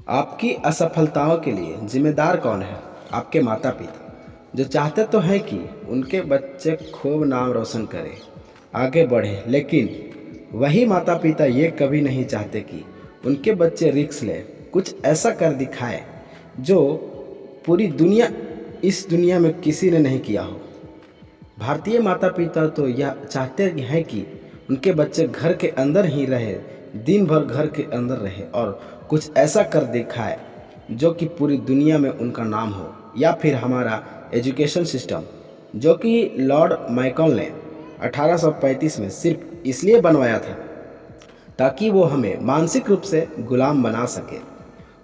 आपकी असफलताओं के लिए जिम्मेदार कौन है? आपके माता पिता, जो चाहते तो हैं कि उनके बच्चे खूब नाम रोशन करें, आगे बढ़े, लेकिन वही माता पिता ये कभी नहीं चाहते कि उनके बच्चे रिस्क लें, कुछ ऐसा कर दिखाए जो पूरी दुनिया इस दुनिया में किसी ने नहीं किया हो। भारतीय माता पिता तो यह चाहते हैं कि उनके बच्चे घर के अंदर ही रहे, दिन भर घर के अंदर रहे और कुछ ऐसा कर दिखाए जो कि पूरी दुनिया में उनका नाम हो। या फिर हमारा एजुकेशन सिस्टम, जो कि लॉर्ड माइकल ने 1835 में सिर्फ इसलिए बनवाया था ताकि वो हमें मानसिक रूप से गुलाम बना सके,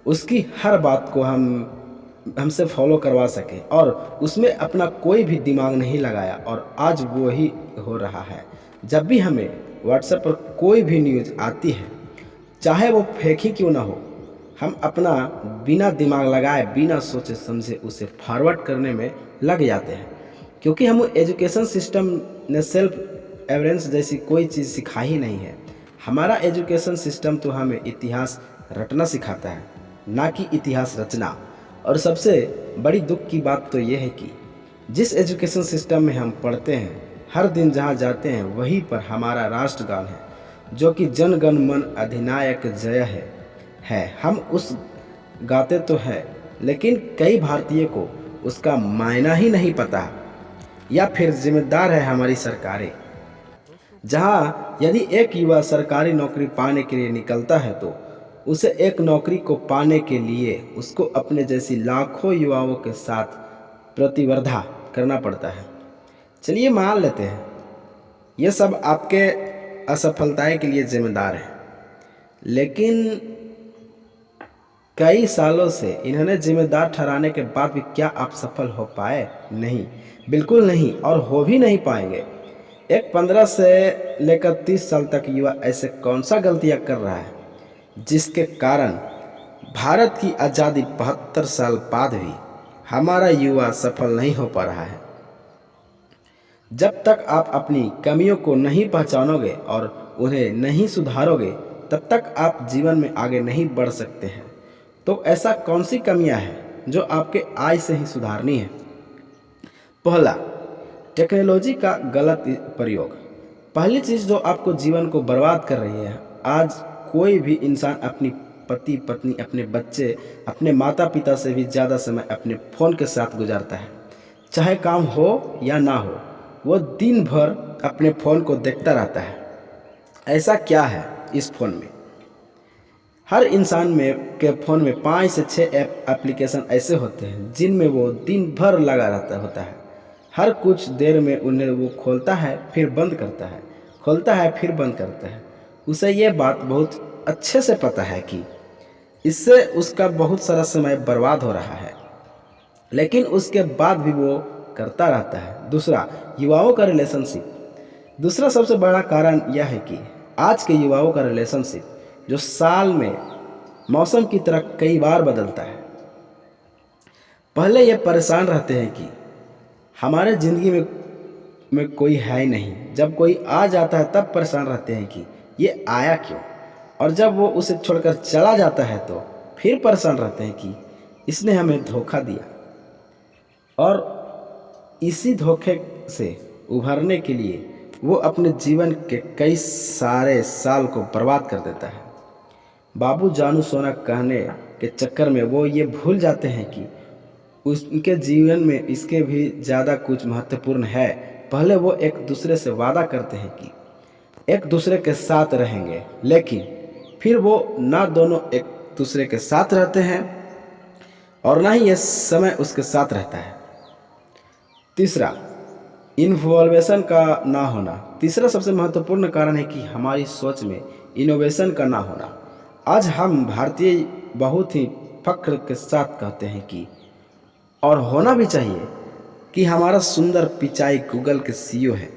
उसकी हर बात को हमसे फॉलो करवा सके और उसमें अपना कोई भी दिमाग नहीं लगाया। और आज वो ही हो रहा है। जब भी हमें व्हाट्सएप पर कोई भी न्यूज़ आती है, चाहे वो फेक ही क्यों ना हो, हम अपना बिना दिमाग लगाए, बिना सोचे समझे उसे फॉरवर्ड करने में लग जाते हैं, क्योंकि हम एजुकेशन सिस्टम ने सेल्फ एवरेंस जैसी कोई चीज़ सिखा ही नहीं है। हमारा एजुकेशन सिस्टम तो हमें इतिहास रटना सिखाता है, ना कि इतिहास रचना। और सबसे बड़ी दुख की बात तो ये है कि जिस एजुकेशन सिस्टम में हम पढ़ते हैं, हर दिन जहाँ जाते हैं वहीं पर हमारा राष्ट्रगान है, जो कि जन गण मन अधिनायक जय है। हम उस गाते तो हैं, लेकिन कई भारतीय को उसका मायना ही नहीं पता। या फिर जिम्मेदार है हमारी सरकारें, जहाँ यदि एक युवा सरकारी नौकरी पाने के लिए निकलता है तो उसे एक नौकरी को पाने के लिए उसको अपने जैसी लाखों युवाओं के साथ प्रतिस्पर्धा करना पड़ता है। चलिए मान लेते हैं ये सब आपके असफलताएं के लिए जिम्मेदार है, लेकिन कई सालों से इन्होंने जिम्मेदार ठहराने के बाद भी क्या आप सफल हो पाए? नहीं, बिल्कुल नहीं, और हो भी नहीं पाएंगे। एक 15 से लेकर 30 साल तक युवा ऐसे कौन सा गलतियां कर रहा है जिसके कारण भारत की आज़ादी 72 साल बाद भी हमारा युवा सफल नहीं हो पा रहा है। जब तक आप अपनी कमियों को नहीं पहचानोगे और उन्हें नहीं सुधारोगे, तब तक आप जीवन में आगे नहीं बढ़ सकते हैं। तो ऐसा कौन सी कमियां हैं जो आपके आज से ही सुधारनी है? पहला, टेक्नोलॉजी का गलत प्रयोग। पहली चीज़ जो आपको जीवन को बर्बाद कर रही है, आज कोई भी इंसान अपनी पति पत्नी, अपने बच्चे, अपने माता पिता से भी ज़्यादा समय अपने फ़ोन के साथ गुजारता है। चाहे काम हो या ना हो, वो दिन भर अपने फ़ोन को देखता रहता है। ऐसा क्या है इस फ़ोन में? हर इंसान में के फ़ोन में 5 से 6 एप्लीकेशन ऐसे होते हैं जिनमें वो दिन भर लगा रहता होता है। हर कुछ देर में उन्हें वो खोलता है, फिर बंद करता है, खोलता है, फिर बंद करता है। उसे ये बात बहुत अच्छे से पता है कि इससे उसका बहुत सारा समय बर्बाद हो रहा है, लेकिन उसके बाद भी वो करता रहता है। दूसरा, युवाओं का रिलेशनशिप। दूसरा सबसे बड़ा कारण यह है कि आज के युवाओं का रिलेशनशिप, जो साल में मौसम की तरह कई बार बदलता है। पहले ये परेशान रहते हैं कि हमारे ज़िंदगी में कोई है ही नहीं। जब कोई आ जाता है तब परेशान रहते हैं कि ये आया क्यों, और जब वो उसे छोड़कर चला जाता है तो फिर परेशान रहते हैं कि इसने हमें धोखा दिया। और इसी धोखे से उभरने के लिए वो अपने जीवन के कई सारे साल को बर्बाद कर देता है। बाबू जानू सोना कहने के चक्कर में वो ये भूल जाते हैं कि उनके जीवन में इसके भी ज़्यादा कुछ महत्वपूर्ण है। पहले वो एक दूसरे से वादा करते हैं कि एक दूसरे के साथ रहेंगे, लेकिन फिर वो ना दोनों एक दूसरे के साथ रहते हैं और ना ही ये समय उसके साथ रहता है। तीसरा, इन्वॉल्वेशन का ना होना। तीसरा सबसे महत्वपूर्ण कारण है कि हमारी सोच में इनोवेशन का ना होना। आज हम भारतीय बहुत ही फख्र के साथ कहते हैं कि, और होना भी चाहिए, कि हमारा सुंदर पिचाई गूगल के सीईओ है,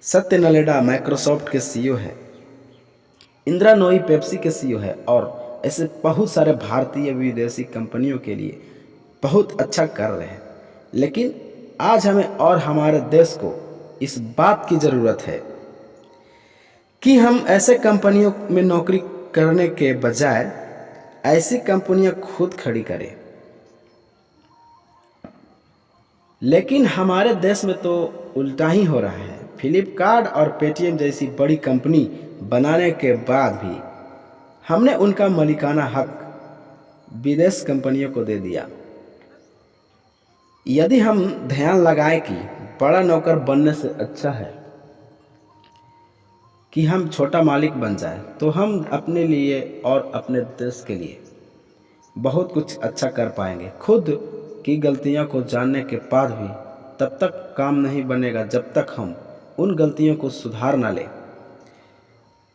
सत्य नडेला माइक्रोसॉफ्ट के सीईओ है, इंदिरा नोई पेप्सी के सीईओ है, और ऐसे बहुत सारे भारतीय विदेशी कंपनियों के लिए बहुत अच्छा कर रहे हैं। लेकिन आज हमें और हमारे देश को इस बात की ज़रूरत है कि हम ऐसे कंपनियों में नौकरी करने के बजाय ऐसी कंपनियां खुद खड़ी करें। लेकिन हमारे देश में तो उल्टा ही हो रहा है। फ्लिपकार्ट और पेटीएम जैसी बड़ी कंपनी बनाने के बाद भी हमने उनका मालिकाना हक विदेश कंपनियों को दे दिया। यदि हम ध्यान लगाएं कि बड़ा नौकर बनने से अच्छा है कि हम छोटा मालिक बन जाए, तो हम अपने लिए और अपने देश के लिए बहुत कुछ अच्छा कर पाएंगे। खुद की गलतियों को जानने के बाद भी तब तक काम नहीं बनेगा जब तक हम उन गलतियों को सुधार ना लें।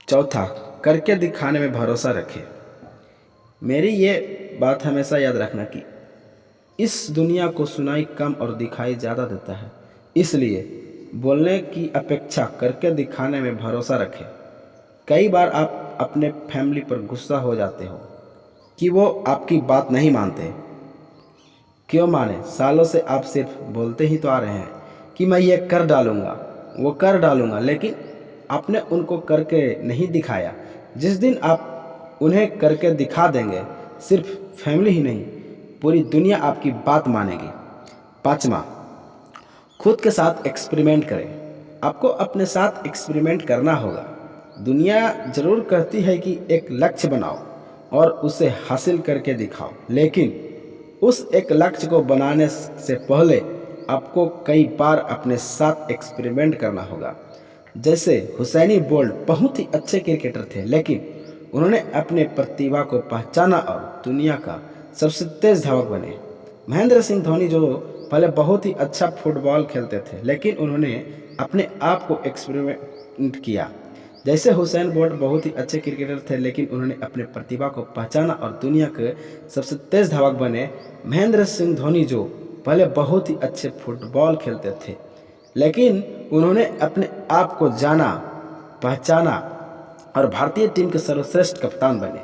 चौथा, करके दिखाने में भरोसा रखें। मेरी ये बात हमेशा याद रखना कि इस दुनिया को सुनाई कम और दिखाई ज़्यादा देता है, इसलिए बोलने की अपेक्षा करके दिखाने में भरोसा रखें। कई बार आप अपने फैमिली पर गुस्सा हो जाते हो कि वो आपकी बात नहीं मानते। क्यों माने? सालों से आप सिर्फ बोलते ही तो आ रहे हैं कि मैं ये कर डालूँगा, वो कर डालूँगा, लेकिन आपने उनको करके नहीं दिखाया। जिस दिन आप उन्हें करके दिखा देंगे, सिर्फ फैमिली ही नहीं, पूरी दुनिया आपकी बात मानेगी। पाँचवा, खुद के साथ एक्सपेरिमेंट करें। आपको अपने साथ एक्सपेरिमेंट करना होगा। दुनिया ज़रूर कहती है कि एक लक्ष्य बनाओ और उसे हासिल करके दिखाओ, लेकिन उस एक लक्ष्य को बनाने से पहले आपको कई बार अपने साथ एक्सपेरिमेंट करना होगा। जैसे हुसैन बोल्ट बहुत ही अच्छे क्रिकेटर थे, लेकिन उन्होंने अपने प्रतिभा को पहचाना और दुनिया का सबसे तेज धावक बने। महेंद्र सिंह धोनी जो पहले बहुत ही अच्छा फुटबॉल खेलते थे, लेकिन उन्होंने अपने आप को एक्सपेरिमेंट किया। जैसे हुसैन बोल्ट बहुत ही अच्छे क्रिकेटर थे, लेकिन उन्होंने अपने प्रतिभा को पहचाना और दुनिया के सबसे तेज धावक बने। महेंद्र सिंह धोनी जो पहले बहुत ही अच्छे फुटबॉल खेलते थे, लेकिन उन्होंने अपने आप को जाना, पहचाना और भारतीय टीम के सर्वश्रेष्ठ कप्तान बने।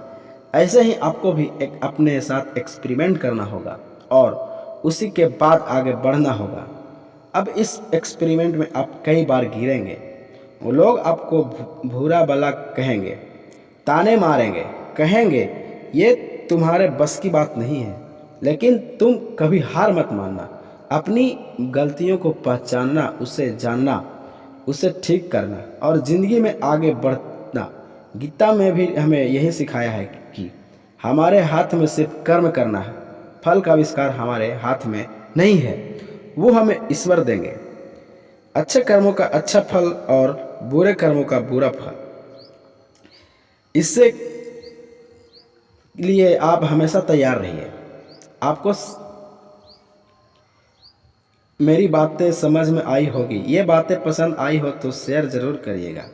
ऐसे ही आपको भी एक अपने साथ एक्सपेरिमेंट करना होगा और उसी के बाद आगे बढ़ना होगा। अब इस एक्सपेरिमेंट में आप कई बार गिरेंगे, वो लोग आपको भूरा भला कहेंगे, ताने मारेंगे, कहेंगे ये तुम्हारे बस की बात नहीं है, लेकिन तुम कभी हार मत मानना। अपनी गलतियों को पहचानना, उसे जानना, उसे ठीक करना और ज़िंदगी में आगे बढ़ना। गीता में भी हमें यही सिखाया है कि हमारे हाथ में सिर्फ कर्म करना है, फल का आविष्कार हमारे हाथ में नहीं है, वो हमें ईश्वर देंगे। अच्छे कर्मों का अच्छा फल और बुरे कर्मों का बुरा फल। इससे लिए आप हमेशा तैयार रहिए। आपको मेरी बातें समझ में आई होगी, ये बातें पसंद आई हो तो शेयर ज़रूर करिएगा,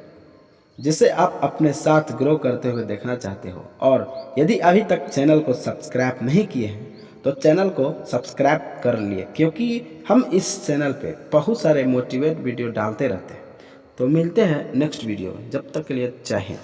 जिसे आप अपने साथ ग्रो करते हुए देखना चाहते हो। और यदि अभी तक चैनल को सब्सक्राइब नहीं किए हैं तो चैनल को सब्सक्राइब कर लिए, क्योंकि हम इस चैनल पे बहुत सारे मोटिवेट वीडियो डालते रहते हैं। तो मिलते हैं नेक्स्ट वीडियो में, जब तक के लिए जय हिंद।